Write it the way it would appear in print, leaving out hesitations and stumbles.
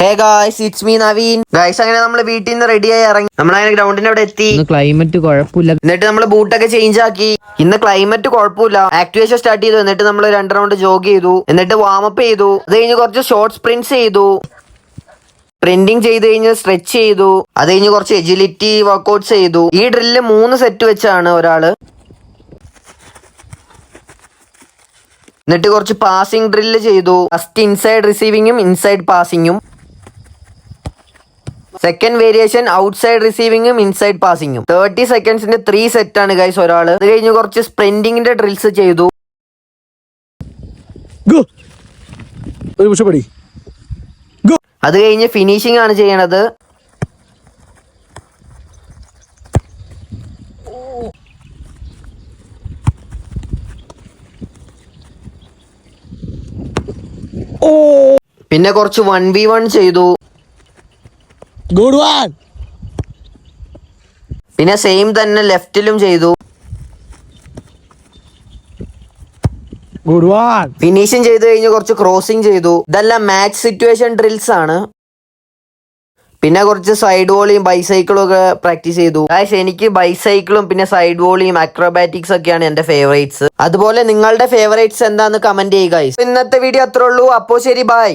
Hey guys, it's me Naveen. Guys, അങ്ങനെ നമ്മൾ വീട്ടിൽ നിന്ന് റെഡിയായി ഇറങ്ങി. നമ്മളങ്ങനെ ഗ്രൗണ്ടിന്റെ അവിടെ എത്തി. ക്ലൈമറ്റ് കുഴപ്പമില്ല. എന്നിട്ട് നമ്മൾ ബൂട്ടൊക്കെ ചേഞ്ച് ആക്കി. ഇന്ന് ക്ലൈമറ്റ് കുഴപ്പമില്ല. ആക്ടിവേഷൻ സ്റ്റാർട്ട് ചെയ്തു. എന്നിട്ട് നമ്മൾ 2 റൗണ്ട് ജോഗ് ചെയ്തു. എന്നിട്ട് വാമപ്പ് ചെയ്തു. അത് കഴിഞ്ഞ് കുറച്ച് ഷോർട്ട് സ്പ്രിന്റ്സ് ചെയ്തു. സ്പ്രിന്റിങ് ചെയ്ത് കഴിഞ്ഞ് സ്ട്രെച്ച് ചെയ്തു. അത് കഴിഞ്ഞ് കുറച്ച് എജിലിറ്റി വർക്ക്ഔട്ട്സ് ചെയ്തു. ഈ ഡ്രില്ല് 3 സെറ്റ് വെച്ചാണ് ഒരാള്. എന്നിട്ട് കുറച്ച് പാസിംഗ് ഡ്രില്ല് ചെയ്തു. ഫസ്റ്റ് ഇൻസൈഡ് റിസീവിങ്ങും ഇൻസൈഡ് പാസിങ്ങും. സെക്കൻഡ് വേരിയേഷൻ ഔട്ട്സൈഡ് റിസീവിങ്ങും ഇൻസൈഡ് പാസിങ്ങും. 30 സെക്കൻഡ്സിന്റെ 3 സെറ്റ് ആണ് ഗൈസ് ഒരാള്. അത് കഴിഞ്ഞ് കുറച്ച് സ്പ്രിന്റിങ്ങിന്റെ ഡ്രിൽസ് ചെയ്തു. അത് കഴിഞ്ഞ് ഫിനിഷിംഗ് ആണ് ചെയ്യണത്. പിന്നെ കുറച്ച് 1v1 ചെയ്തു. Good one. പിന്നെ സെയിം തന്നെ ലെഫ്റ്റിലും ചെയ്തു. Good one. ഫിനിഷിംഗ് ചെയ്ത് കഴിഞ്ഞ് കുറച്ച് ക്രോസിംഗ് ചെയ്തു. ഇതെല്ലാം മാച്ച് സിറ്റുവേഷൻ ഡ്രിൽസ് ആണ്. പിന്നെ കുറച്ച് സൈഡ് വോളിയും ബൈസൈക്കിളും ഒക്കെ പ്രാക്ടീസ് ചെയ്തു. എനിക്ക് ബൈസൈക്കിളും പിന്നെ സൈഡ് വോളിയും അക്രോബാറ്റിക്സ് ഒക്കെയാണ് എന്റെ ഫേവറേറ്റ്സ്. അതുപോലെ നിങ്ങളുടെ ഫേവറേറ്റ്സ് എന്താന്ന് കമന്റ് ചെയ്യുക. ഇന്നത്തെ വീഡിയോ അത്രേ ഉള്ളൂ. അപ്പോ ശരി, ബൈ.